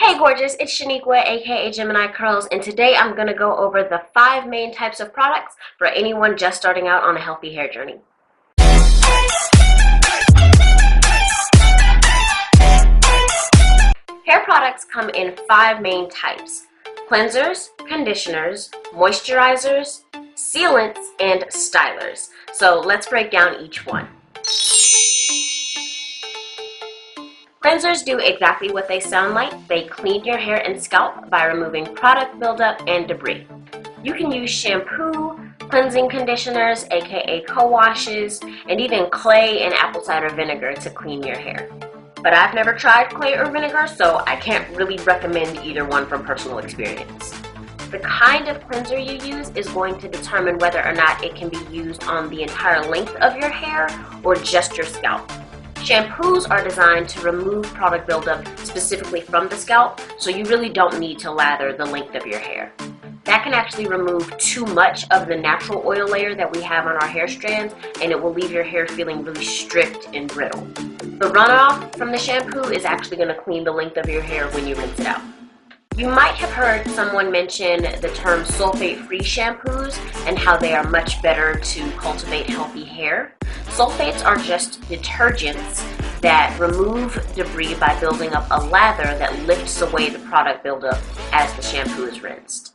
Hey gorgeous, it's Shaniqua aka Gemini Curls, and today I'm going to go over the 5 main types of products for anyone just starting out on a healthy hair journey. Hair products come in 5 main types: cleansers, conditioners, moisturizers, sealants, and stylers. So let's break down each one. Cleansers do exactly what they sound like. They clean your hair and scalp by removing product buildup and debris. You can use shampoo, cleansing conditioners, aka co-washes, and even clay and apple cider vinegar to clean your hair. But I've never tried clay or vinegar, so I can't really recommend either one from personal experience. The kind of cleanser you use is going to determine whether or not it can be used on the entire length of your hair or just your scalp. Shampoos are designed to remove product buildup specifically from the scalp, so you really don't need to lather the length of your hair. That can actually remove too much of the natural oil layer that we have on our hair strands, and it will leave your hair feeling really stripped and brittle. The runoff from the shampoo is actually going to clean the length of your hair when you rinse it out. You might have heard someone mention the term sulfate-free shampoos and how they are much better to cultivate healthy hair. Sulfates are just detergents that remove debris by building up a lather that lifts away the product buildup as the shampoo is rinsed.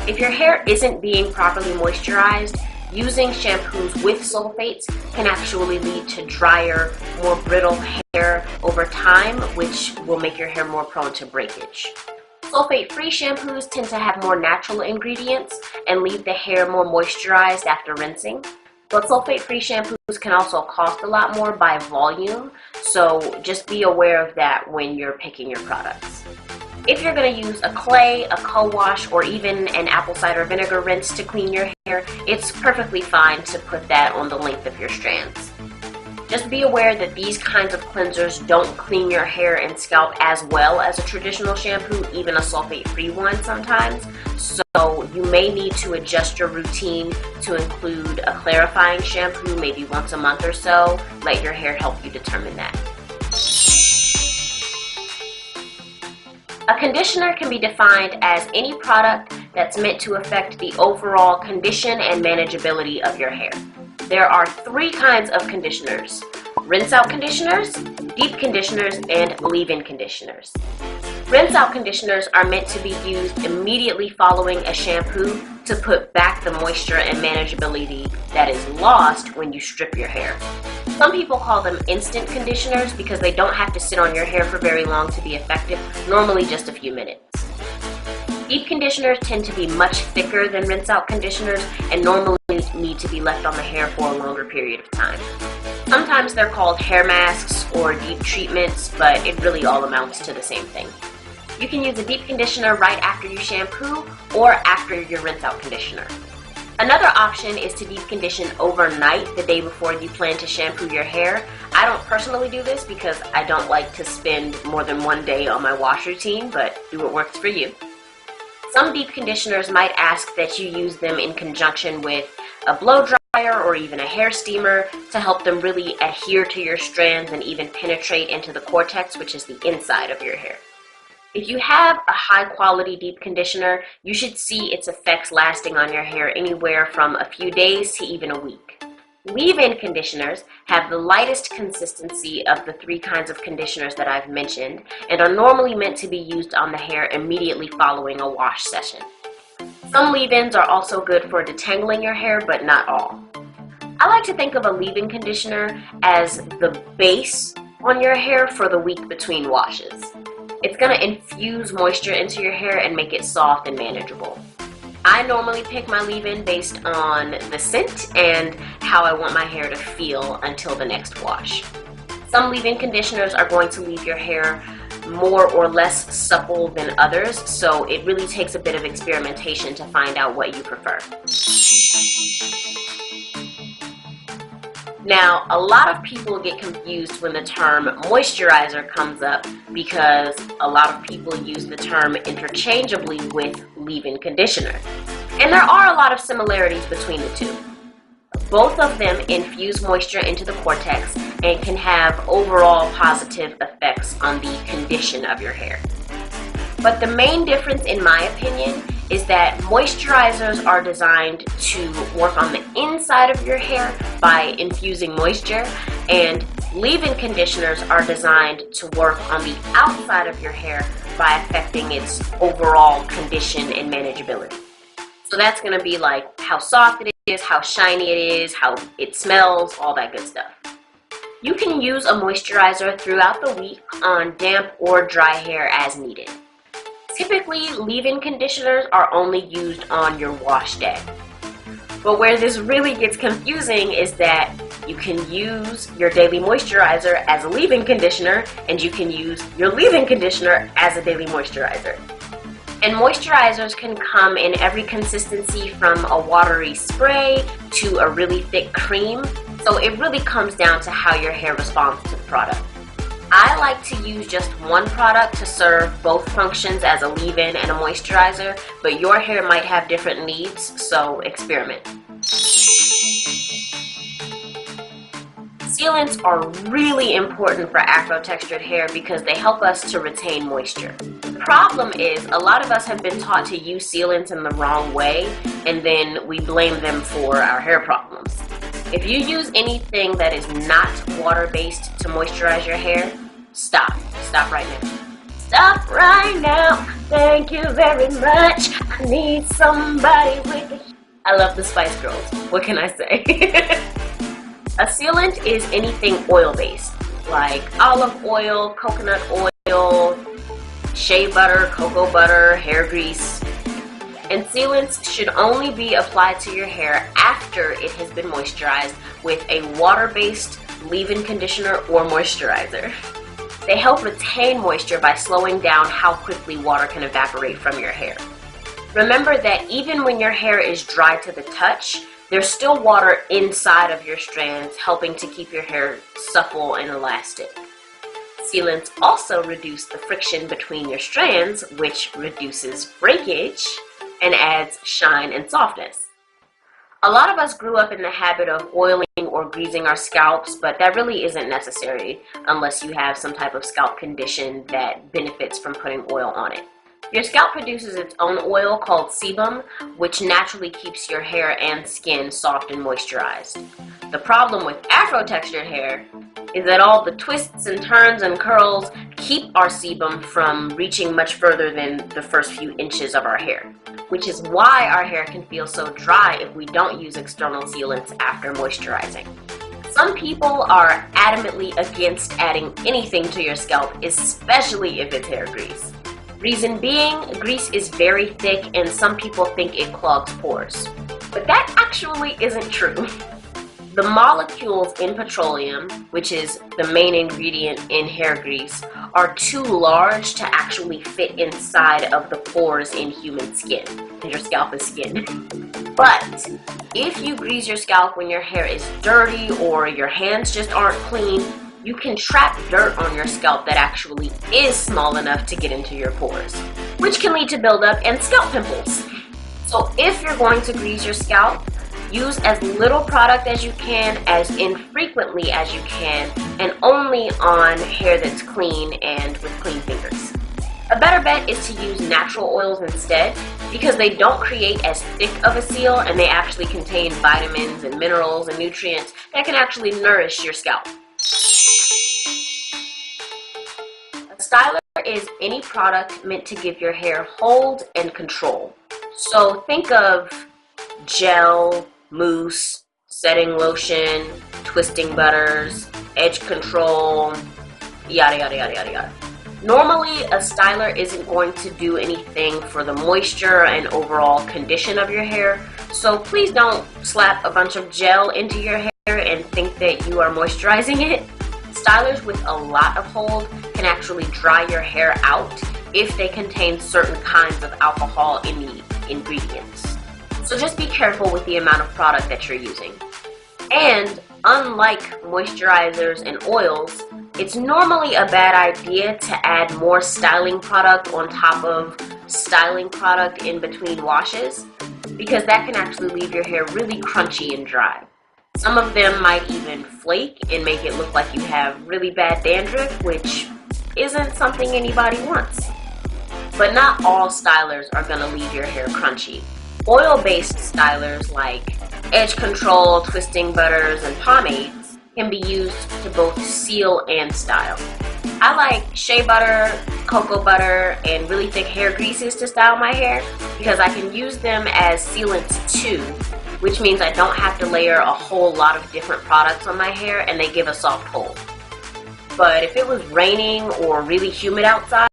If your hair isn't being properly moisturized, using shampoos with sulfates can actually lead to drier, more brittle hair over time, which will make your hair more prone to breakage. Sulfate-free shampoos tend to have more natural ingredients and leave the hair more moisturized after rinsing. But sulfate-free shampoos can also cost a lot more by volume, so just be aware of that when you're picking your products. If you're going to use a clay, a co-wash, or even an apple cider vinegar rinse to clean your hair, it's perfectly fine to put that on the length of your strands. Just be aware that these kinds of cleansers don't clean your hair and scalp as well as a traditional shampoo, even a sulfate-free one sometimes. So you may need to adjust your routine to include a clarifying shampoo maybe once a month or so. Let your hair help you determine that. A conditioner can be defined as any product that's meant to affect the overall condition and manageability of your hair. There are 3 kinds of conditioners: rinse-out conditioners, deep conditioners, and leave-in conditioners. Rinse-out conditioners are meant to be used immediately following a shampoo to put back the moisture and manageability that is lost when you strip your hair. Some people call them instant conditioners because they don't have to sit on your hair for very long to be effective, normally just a few minutes. Deep conditioners tend to be much thicker than rinse-out conditioners and normally need to be left on the hair for a longer period of time. Sometimes they're called hair masks or deep treatments, but it really all amounts to the same thing. You can use a deep conditioner right after you shampoo or after your rinse-out conditioner. Another option is to deep condition overnight the day before you plan to shampoo your hair. I don't personally do this because I don't like to spend more than one day on my wash routine, but do what works for you. Some deep conditioners might ask that you use them in conjunction with a blow dryer or even a hair steamer to help them really adhere to your strands and even penetrate into the cortex, which is the inside of your hair. If you have a high quality deep conditioner, you should see its effects lasting on your hair anywhere from a few days to even a week. Leave-in conditioners have the lightest consistency of the 3 kinds of conditioners that I've mentioned and are normally meant to be used on the hair immediately following a wash session. Some leave-ins are also good for detangling your hair, but not all. I like to think of a leave-in conditioner as the base on your hair for the week between washes. It's going to infuse moisture into your hair and make it soft and manageable. I normally pick my leave-in based on the scent and how I want my hair to feel until the next wash. Some leave-in conditioners are going to leave your hair more or less supple than others, so it really takes a bit of experimentation to find out what you prefer. Now, a lot of people get confused when the term moisturizer comes up because a lot of people use the term interchangeably with leave-in conditioner. And there are a lot of similarities between the two. Both of them infuse moisture into the cortex and can have overall positive effects on the condition of your hair. But the main difference, in my opinion, is that moisturizers are designed to work on the inside of your hair by infusing moisture, and leave-in conditioners are designed to work on the outside of your hair by affecting its overall condition and manageability. So that's going to be like how soft it is, how shiny it is, how it smells, all that good stuff. You can use a moisturizer throughout the week on damp or dry hair as needed. Typically, leave-in conditioners are only used on your wash day. But where this really gets confusing is that you can use your daily moisturizer as a leave-in conditioner, and you can use your leave-in conditioner as a daily moisturizer. And moisturizers can come in every consistency, from a watery spray to a really thick cream. So it really comes down to how your hair responds to the product. I like to use just one product to serve both functions as a leave-in and a moisturizer, but your hair might have different needs, so experiment. Sealants are really important for afro-textured hair because they help us to retain moisture. The problem is, a lot of us have been taught to use sealants in the wrong way, and then we blame them for our hair problems. If you use anything that is not water-based to moisturize your hair, stop. Stop right now. Stop right now. Thank you very much. I need somebody with a... I love the Spice Girls. What can I say? A sealant is anything oil-based, like olive oil, coconut oil, shea butter, cocoa butter, hair grease. And sealants should only be applied to your hair after it has been moisturized with a water-based leave-in conditioner or moisturizer. They help retain moisture by slowing down how quickly water can evaporate from your hair. Remember that even when your hair is dry to the touch, there's still water inside of your strands, helping to keep your hair supple and elastic. Sealants also reduce the friction between your strands, which reduces breakage and adds shine and softness. A lot of us grew up in the habit of oiling or greasing our scalps, but that really isn't necessary unless you have some type of scalp condition that benefits from putting oil on it. Your scalp produces its own oil called sebum, which naturally keeps your hair and skin soft and moisturized. The problem with afro-textured hair is that all the twists and turns and curls keep our sebum from reaching much further than the first few inches of our hair, which is why our hair can feel so dry if we don't use external sealants after moisturizing. Some people are adamantly against adding anything to your scalp, especially if it's hair grease. Reason being, grease is very thick and some people think it clogs pores. But that actually isn't true. The molecules in petroleum, which is the main ingredient in hair grease, are too large to actually fit inside of the pores in human skin. And your scalp is skin. But if you grease your scalp when your hair is dirty or your hands just aren't clean, you can trap dirt on your scalp that actually is small enough to get into your pores, which can lead to buildup and scalp pimples. So if you're going to grease your scalp, use as little product as you can, as infrequently as you can, and only on hair that's clean and with clean fingers. A better bet is to use natural oils instead, because they don't create as thick of a seal and they actually contain vitamins and minerals and nutrients that can actually nourish your scalp. A styler is any product meant to give your hair hold and control. So think of gel, mousse, setting lotion, twisting butters, edge control, yada yada yada yada yada. Normally, a styler isn't going to do anything for the moisture and overall condition of your hair, so please don't slap a bunch of gel into your hair and think that you are moisturizing it. Stylers with a lot of hold can actually dry your hair out if they contain certain kinds of alcohol in the ingredients. So just be careful with the amount of product that you're using. And unlike moisturizers and oils, it's normally a bad idea to add more styling product on top of styling product in between washes, because that can actually leave your hair really crunchy and dry. Some of them might even flake and make it look like you have really bad dandruff, which isn't something anybody wants. but not all stylers are going to leave your hair crunchy. Oil-based stylers like edge control, twisting butters, and pomades can be used to both seal and style. I like shea butter, cocoa butter, and really thick hair greases to style my hair because I can use them as sealants too, which means I don't have to layer a whole lot of different products on my hair and they give a soft hold. But if it was raining or really humid outside,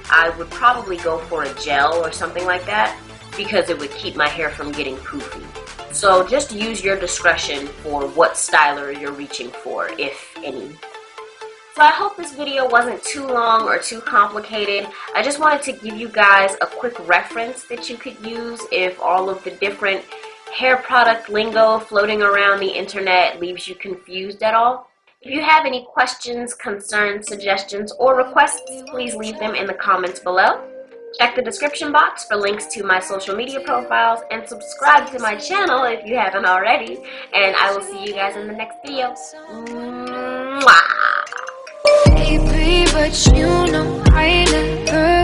I would probably go for a gel or something like that because it would keep my hair from getting poofy. So just use your discretion for what styler you're reaching for, if any. So I hope this video wasn't too long or too complicated. I just wanted to give you guys a quick reference that you could use if all of the different hair product lingo floating around the internet leaves you confused at all. If you have any questions, concerns, suggestions, or requests, please leave them in the comments below. Check the description box for links to my social media profiles and subscribe to my channel if you haven't already. And I will see you guys in the next video. Mwah! Baby, but you know I never